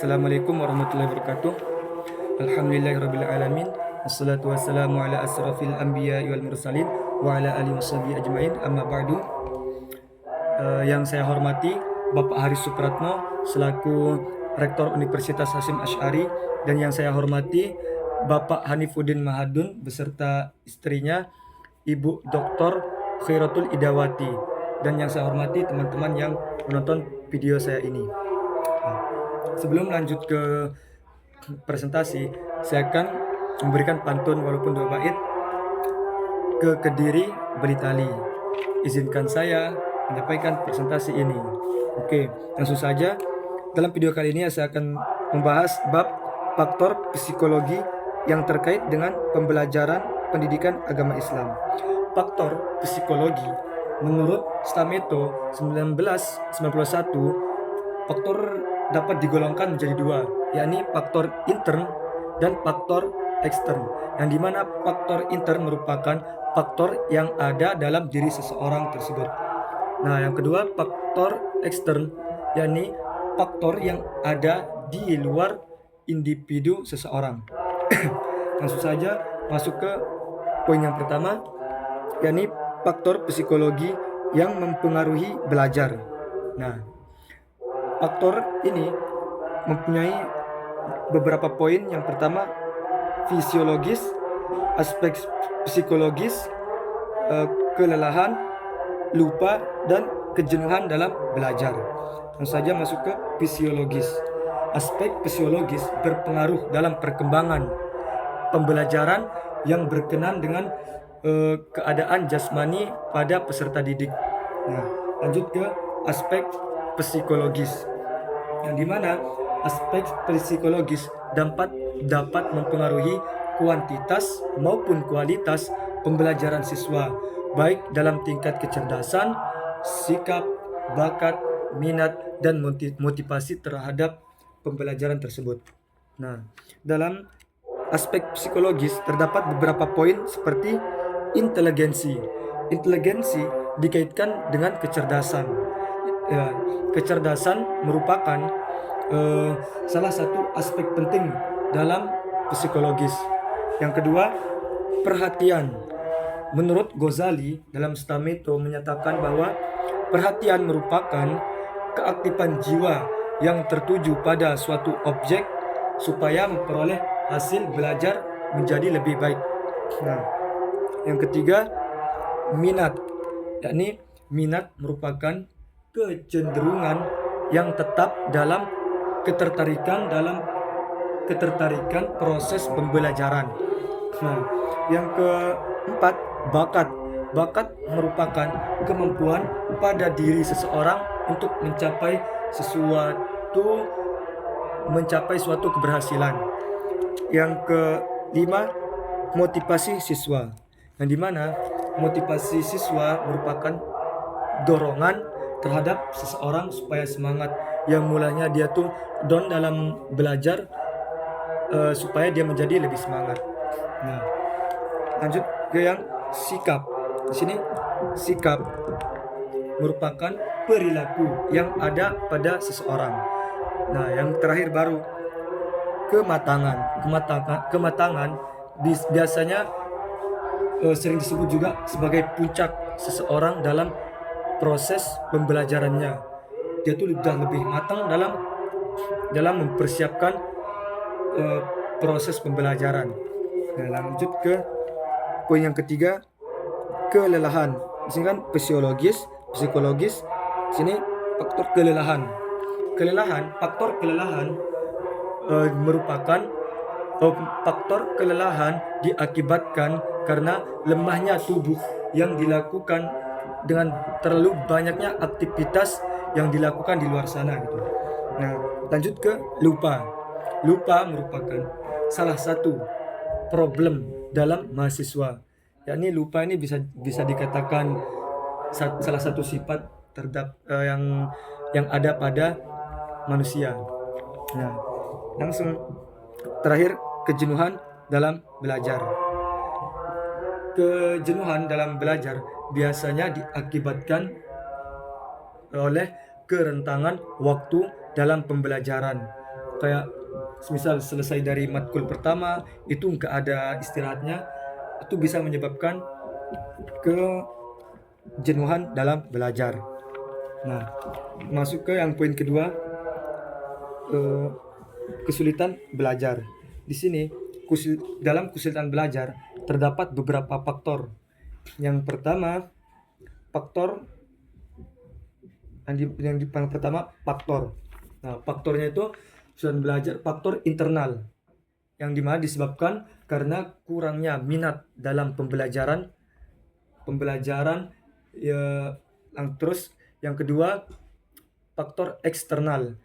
Assalamualaikum warahmatullahi wabarakatuh. Alhamdulillahirabbil alamin. Wassalatu wassalamu ala asrafil anbiya'i wal mursalin wa ala alihi washabihi ajmain. Amma ba'du. Yang saya hormati Bapak Haris Supratno selaku Rektor Universitas Hasyim Asy'ari, dan yang saya hormati Bapak Hanifuddin Mahadun beserta istrinya Ibu Dr. Khairatul Idawati, dan yang saya hormati teman-teman yang menonton video saya ini. Sebelum lanjut ke presentasi, saya akan memberikan pantun walaupun 2 bait ke Kediri Belitali. Izinkan saya menyampaikan presentasi ini. Oke, langsung saja. Dalam video kali ini saya akan membahas bab faktor psikologi yang terkait dengan pembelajaran pendidikan agama Islam. Faktor psikologi menurut Stameto 1991, faktor dapat digolongkan menjadi 2, yakni faktor intern dan faktor ekstern, yang dimana faktor intern merupakan faktor yang ada dalam diri seseorang tersebut. Nah, yang kedua faktor ekstern, yakni faktor yang ada di luar individu seseorang. Langsung saja masuk ke poin yang pertama, yakni faktor psikologi yang mempengaruhi belajar. Nah, faktor ini mempunyai beberapa poin. Yang pertama, fisiologis, aspek psikologis, kelelahan, lupa, dan kejenuhan dalam belajar. Langsung saja masuk ke fisiologis. Aspek fisiologis berpengaruh dalam perkembangan pembelajaran yang berkenan dengan keadaan jasmani pada peserta didik. Nah, lanjut ke aspek psikologis, yang dimana aspek psikologis dapat mempengaruhi kuantitas maupun kualitas pembelajaran siswa, baik dalam tingkat kecerdasan, sikap, bakat, minat, dan motivasi terhadap pembelajaran tersebut. Nah, dalam aspek psikologis terdapat beberapa poin seperti inteligensi. Inteligensi dikaitkan dengan kecerdasan. Kecerdasan merupakan salah satu aspek penting dalam psikologis. Yang kedua, perhatian. Menurut Ghazali dalam Stameto menyatakan bahwa perhatian merupakan keaktifan jiwa yang tertuju pada suatu objek supaya memperoleh hasil belajar menjadi lebih baik. Nah, yang ketiga, minat. Yakni minat merupakan kecenderungan yang tetap dalam ketertarikan proses pembelajaran. Nah, yang keempat, bakat. Bakat merupakan kemampuan pada diri seseorang untuk mencapai suatu keberhasilan. Yang kelima, motivasi siswa, yang dimana motivasi siswa merupakan dorongan terhadap seseorang supaya semangat, yang mulanya dia tuh down dalam belajar, supaya dia menjadi lebih semangat. Nah, lanjut ke yang sikap. Di sini sikap merupakan perilaku yang ada pada seseorang. Nah, yang terakhir baru kematangan. Kematangan biasanya sering disebut juga sebagai puncak seseorang dalam proses pembelajarannya. Dia tuh sudah lebih matang dalam mempersiapkan proses pembelajaran. Nah, lanjut ke poin yang ketiga, kelelahan. Di sini kan psikologis. Di sini faktor kelelahan. Faktor kelelahan merupakan faktor kelelahan diakibatkan karena lemahnya tubuh yang dilakukan dengan terlalu banyaknya aktivitas yang dilakukan di luar sana gitu. Nah, lanjut ke lupa. Lupa merupakan salah satu problem dalam mahasiswa. Yakni lupa ini bisa dikatakan salah satu sifat yang ada pada manusia. Nah, langsung terakhir, kejenuhan dalam belajar. Kejenuhan dalam belajar biasanya diakibatkan oleh kerentangan waktu dalam pembelajaran. kayak misal selesai dari matkul pertama itu nggak ada istirahatnya, itu bisa menyebabkan kejenuhan dalam belajar. Nah, masuk ke yang poin kedua, eh, kesulitan belajar. Di sini dalam kesulitan belajar terdapat beberapa faktor. Yang pertama, faktor yang pertama faktor. Nah, faktornya itu kesulitan belajar faktor internal yang dimana disebabkan karena kurangnya minat dalam pembelajaran ya. Terus yang kedua, faktor eksternal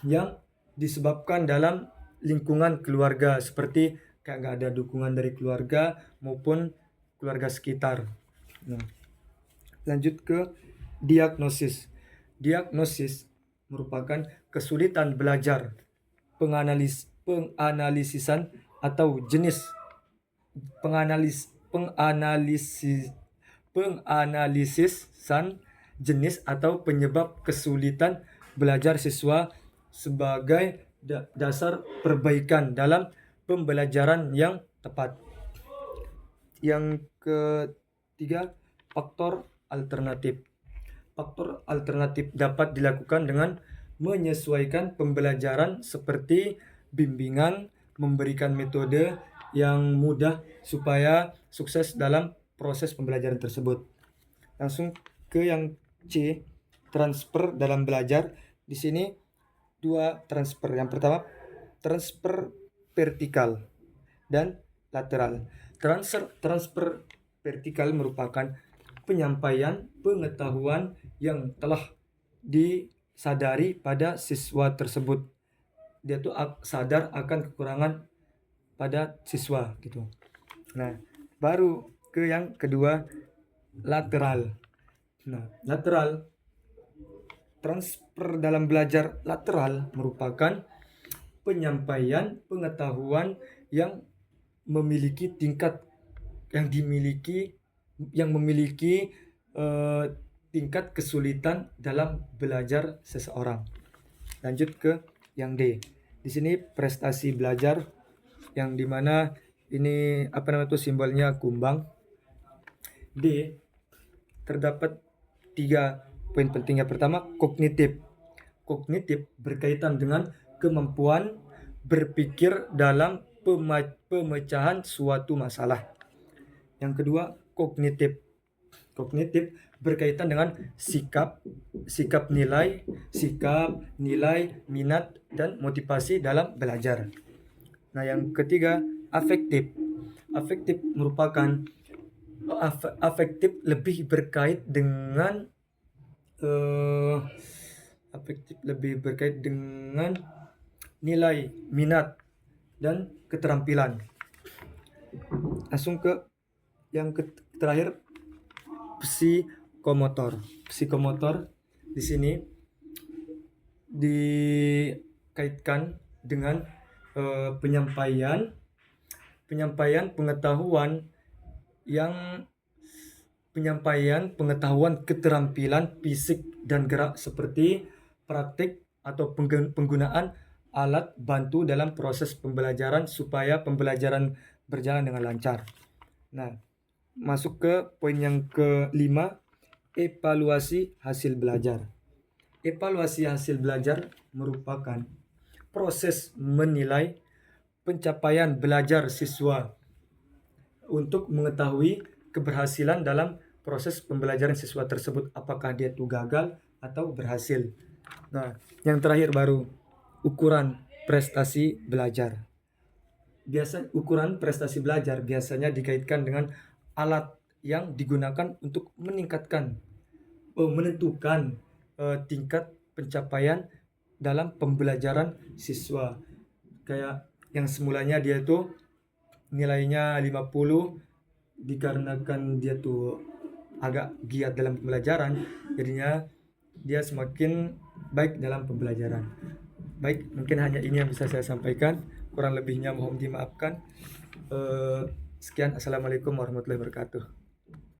yang disebabkan dalam lingkungan keluarga, seperti kayak nggak ada dukungan dari keluarga maupun keluarga sekitar. Nah, lanjut ke diagnosis. Diagnosis merupakan kesulitan belajar, penganalisisan atau jenis penganalisisan jenis atau penyebab kesulitan belajar siswa sebagai dasar perbaikan dalam pembelajaran yang tepat. Yang ketiga, faktor alternatif. Faktor alternatif dapat dilakukan dengan menyesuaikan pembelajaran seperti bimbingan, memberikan metode yang mudah supaya sukses dalam proses pembelajaran tersebut. Langsung ke yang C, transfer dalam belajar. Di sini dua transfer. Yang pertama, transfer vertikal dan lateral. Transfer vertikal merupakan penyampaian pengetahuan yang telah disadari pada siswa tersebut. Dia tuh sadar akan kekurangan pada siswa gitu. Nah, baru ke yang kedua, lateral. Nah, lateral, transfer dalam belajar lateral merupakan penyampaian pengetahuan yang memiliki tingkat tingkat kesulitan dalam belajar seseorang. Lanjut ke yang D. Di sini prestasi belajar, yang dimana ini simbolnya kumbang. D, terdapat 3 poin penting. Yang pertama, kognitif. Kognitif berkaitan dengan kemampuan berpikir dalam pemecahan suatu masalah. Yang kedua, kognitif. Kognitif berkaitan dengan sikap nilai, minat, dan motivasi dalam belajar. Nah, yang ketiga, afektif. Afektif merupakan lebih berkait dengan nilai, minat, dan keterampilan. Langsung ke yang terakhir, psikomotor. Psikomotor di sini dikaitkan dengan penyampaian pengetahuan keterampilan fisik dan gerak seperti praktik atau penggunaan alat bantu dalam proses pembelajaran supaya pembelajaran berjalan dengan lancar. Nah, masuk ke poin yang kelima, evaluasi hasil belajar. Evaluasi hasil belajar merupakan proses menilai pencapaian belajar siswa untuk mengetahui keberhasilan dalam proses pembelajaran siswa tersebut, apakah dia tuh gagal atau berhasil. Nah, yang terakhir baru ukuran prestasi belajar. Ukuran prestasi belajar biasanya dikaitkan dengan alat yang digunakan untuk menentukan tingkat pencapaian dalam pembelajaran siswa. Kayak yang semulanya dia tuh nilainya 50, dikarenakan dia tuh agak giat dalam pembelajaran, jadinya dia semakin baik dalam pembelajaran. Baik, mungkin hanya ini yang bisa saya sampaikan, kurang lebihnya mohon dimaafkan. Sekian, assalamualaikum warahmatullahi wabarakatuh.